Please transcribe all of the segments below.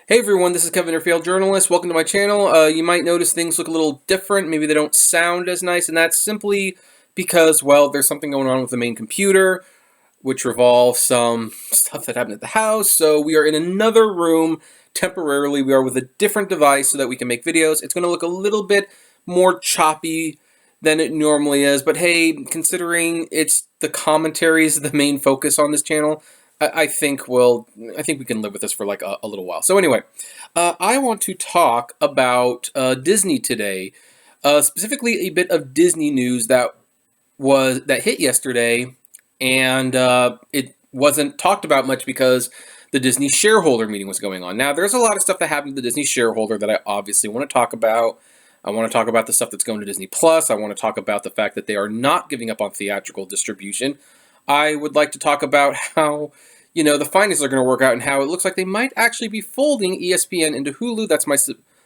Hey everyone, this is Kevin, your failed journalist. Welcome to my channel. You might notice things look a little different. Maybe they don't sound as nice, and that's simply because, well, there's something going on with the main computer, which revolves some stuff that happened at the house. So we are in another room temporarily. We are with a different device so that we can make videos. It's going to look a little bit more choppy than it normally is, but hey, considering it's the commentaries the main focus on this channel, I think we can live with this for like a little while. So anyway, I want to talk about Disney today, specifically a bit of Disney news that hit yesterday, and it wasn't talked about much because the Disney shareholder meeting was going on. Now, there's a lot of stuff that happened to the Disney shareholder that I obviously want to talk about. I want to talk about the stuff that's going to Disney Plus. I want to talk about the fact that they are not giving up on theatrical distribution. I would like to talk about how, the finances are going to work out and how it looks like they might actually be folding ESPN into Hulu. That's my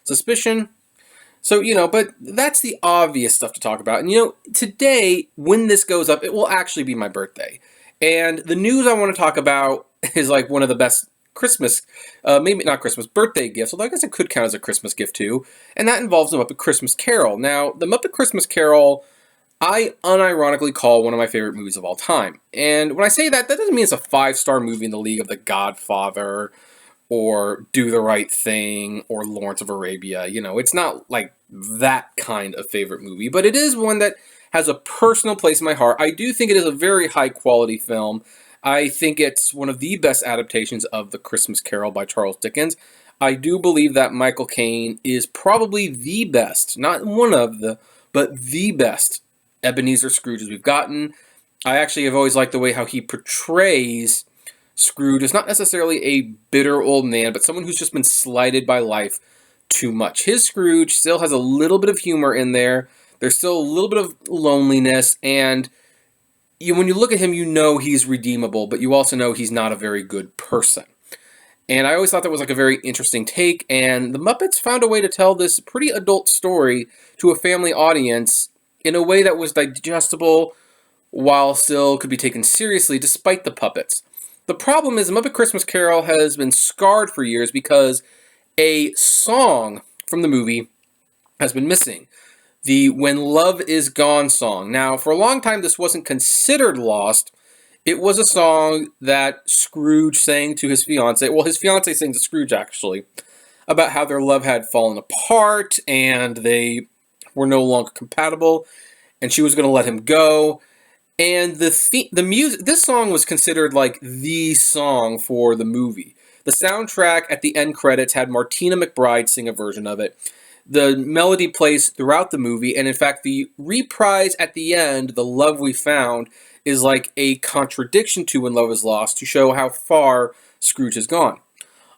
suspicion. So, but that's the obvious stuff to talk about. And, today, when this goes up, it will actually be my birthday. And the news I want to talk about is like one of the best Christmas, maybe not Christmas, birthday gifts, although I guess it could count as a Christmas gift too. And that involves the Muppet Christmas Carol. Now, the Muppet Christmas Carol, I unironically call one of my favorite movies of all time. And when I say that, that doesn't mean it's a 5-star movie in the league of The Godfather or Do the Right Thing or Lawrence of Arabia. It's not like that kind of favorite movie, but it is one that has a personal place in my heart. I do think it is a very high quality film. I think it's one of the best adaptations of The Christmas Carol by Charles Dickens. I do believe that Michael Caine is probably the best, not one of the, but the best Ebenezer Scrooge as we've gotten. I actually have always liked the way how he portrays Scrooge as not necessarily a bitter old man, but someone who's just been slighted by life too much. His Scrooge still has a little bit of humor in there. There's still a little bit of loneliness, and when you look at him, you know he's redeemable, but you also know he's not a very good person. And I always thought that was like a very interesting take, and the Muppets found a way to tell this pretty adult story to a family audience in a way that was digestible while still could be taken seriously despite the puppets. The problem is the Muppet Christmas Carol has been scarred for years because a song from the movie has been missing. The When Love Is Gone song. Now, for a long time, this wasn't considered lost. It was a song that Scrooge sang to his fiancée. Well, his fiancée sang to Scrooge, actually, about how their love had fallen apart and they were no longer compatible, and she was going to let him go. And the music, this song was considered like the song for the movie. The soundtrack at the end credits had Martina McBride sing a version of it. The melody plays throughout the movie, and in fact, the reprise at the end, The Love We Found, is like a contradiction to When Love Is Lost to show how far Scrooge has gone.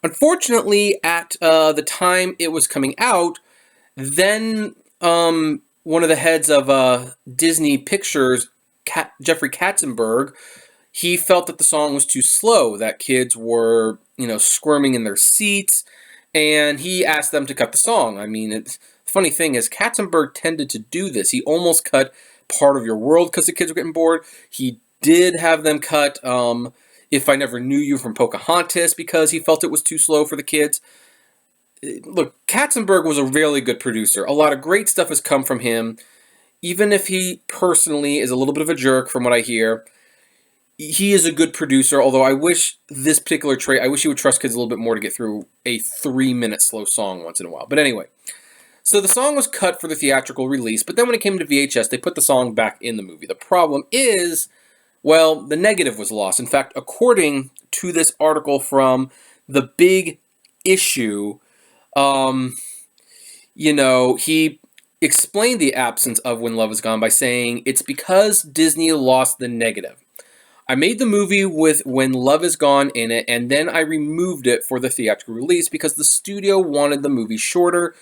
Unfortunately, at the time it was coming out, then one of the heads of Disney Pictures, Jeffrey Katzenberg, he felt that the song was too slow, that kids were, squirming in their seats, and he asked them to cut the song. I mean, the funny thing is, Katzenberg tended to do this. He almost cut Part of Your World because the kids were getting bored. He did have them cut If I Never Knew You from Pocahontas because he felt it was too slow for the kids. Look, Katzenberg was a really good producer. A lot of great stuff has come from him. Even if he personally is a little bit of a jerk from what I hear, he is a good producer, although I wish this particular trait, I wish he would trust kids a little bit more to get through a 3-minute slow song once in a while. But anyway, so the song was cut for the theatrical release, but then when it came to VHS, they put the song back in the movie. The problem is, well, the negative was lost. In fact, according to this article from The Big Issue, he explained the absence of When Love Is Gone by saying, it's because Disney lost the negative. I made the movie with When Love Is Gone in it, and then I removed it for the theatrical release because the studio wanted the movie shorter,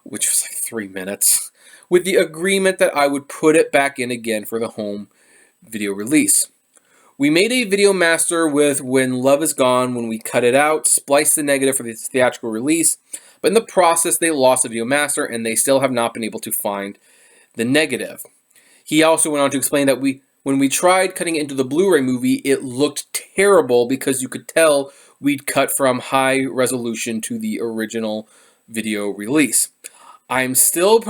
which was like 3 minutes, with the agreement that I would put it back in again for the home video release. We made a video master with When Love Is Gone when we cut it out, spliced the negative for the theatrical release, but in the process they lost the video master and they still have not been able to find the negative. He also went on to explain that when we tried cutting it into the Blu-ray movie, it looked terrible because you could tell we'd cut from high resolution to the original video release. I'm still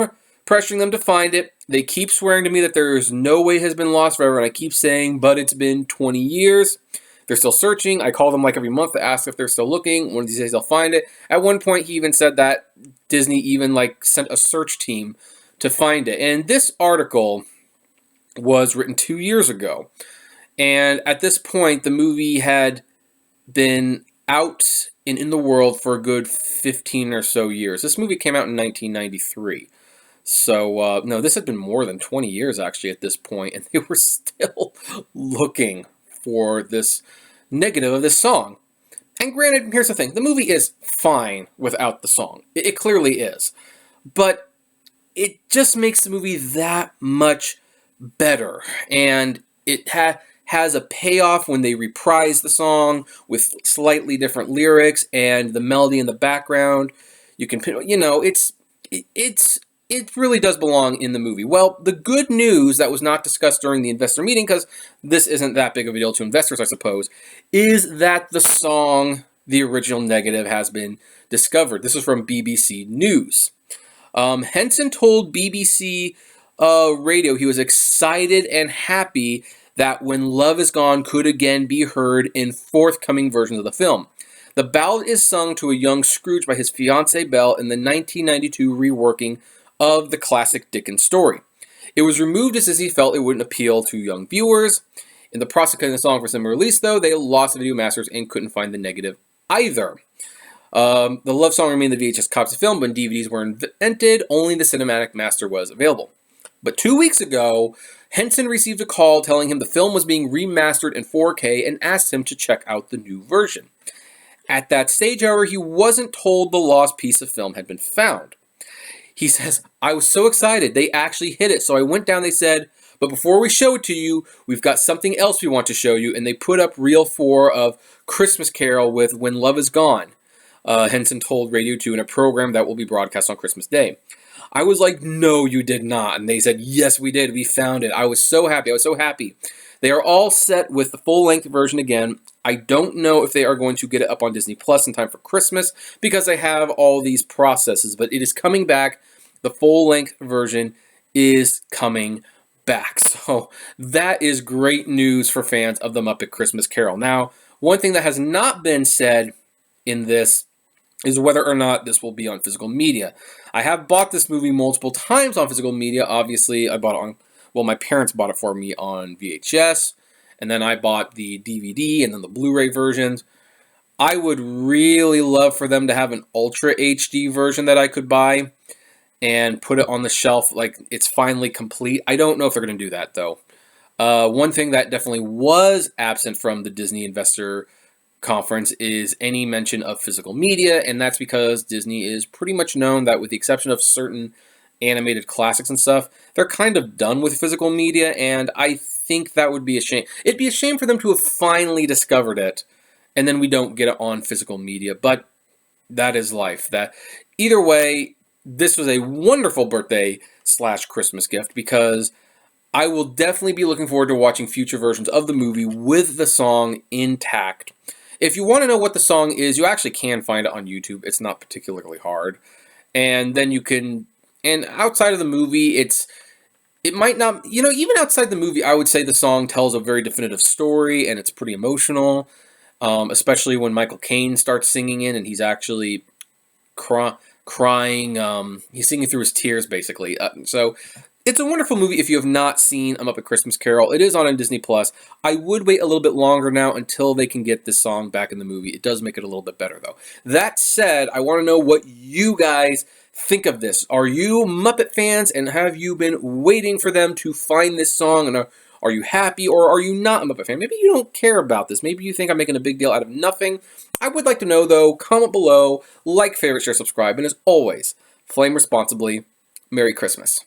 pressuring them to find it. They keep swearing to me that there's no way it has been lost forever, and I keep saying, but it's been 20 years. They're still searching. I call them like every month to ask if they're still looking. One of these days they'll find it. At one point, he even said that Disney even like sent a search team to find it. And this article was written 2 years ago. And at this point, the movie had been out and in the world for a good 15 or so years. This movie came out in 1993. So, no, this had been more than 20 years, actually, at this point, and they were still looking for this negative of this song. And granted, here's the thing. The movie is fine without the song. It clearly is. But it just makes the movie that much better. And it has a payoff when they reprise the song with slightly different lyrics and the melody in the background. You can, it really does belong in the movie. Well, the good news that was not discussed during the investor meeting, because this isn't that big of a deal to investors, I suppose, is that the song, the original negative, has been discovered. This is from BBC News. Henson told BBC Radio he was excited and happy that When Love Is Gone could again be heard in forthcoming versions of the film. The ballad is sung to a young Scrooge by his fiancée Belle in the 1992 reworking of the classic Dickens story. It was removed just as he felt it wouldn't appeal to young viewers. In the process of cutting the song for summer release, though, they lost the video masters and couldn't find the negative either. The love song remained the VHS copies of film, but when DVDs were invented, only the cinematic master was available. But 2 weeks ago, Henson received a call telling him the film was being remastered in 4K and asked him to check out the new version. At that stage, however, he wasn't told the lost piece of film had been found. He says, I was so excited. They actually hit it. So I went down, they said, but before we show it to you, we've got something else we want to show you. And they put up reel 4 of Christmas Carol with When Love Is Gone. Henson told Radio 2 in a program that will be broadcast on Christmas Day. I was like, no, you did not. And they said, yes, we did. We found it. I was so happy. They are all set with the full-length version again. I don't know if they are going to get it up on Disney Plus in time for Christmas because they have all these processes, but it is coming back. The full-length version is coming back. So that is great news for fans of the Muppet Christmas Carol. Now, one thing that has not been said in this is whether or not this will be on physical media. I have bought this movie multiple times on physical media. Obviously, I bought it on, well, my parents bought it for me on VHS, and then I bought the DVD and then the Blu-ray versions. I would really love for them to have an Ultra HD version that I could buy and put it on the shelf like it's finally complete. I don't know if they're going to do that, though. One thing that definitely was absent from the Disney Investor Conference is any mention of physical media, and that's because Disney is pretty much known that, with the exception of certain animated classics and stuff, they're kind of done with physical media, and I think that would be a shame. It'd be a shame for them to have finally discovered it, and then we don't get it on physical media, but that is life. That either way, this was a wonderful birthday/Christmas gift because I will definitely be looking forward to watching future versions of the movie with the song intact. If you want to know what the song is, you actually can find it on YouTube. It's not particularly hard. And then you can, and outside of the movie, it might not, even outside the movie, I would say the song tells a very definitive story and it's pretty emotional, especially when Michael Caine starts singing in and he's actually crying. He's singing through his tears, basically. So it's a wonderful movie if you have not seen A Muppet Christmas Carol. It is on Disney Plus. I would wait a little bit longer now until they can get this song back in the movie. It does make it a little bit better, though. That said, I want to know what you guys think of this. Are you Muppet fans, and have you been waiting for them to find this song? And are you happy, or are you not a Muppet fan? Maybe you don't care about this. Maybe you think I'm making a big deal out of nothing. I would like to know, though. Comment below, like, favorite, share, subscribe, and as always, flame responsibly. Merry Christmas.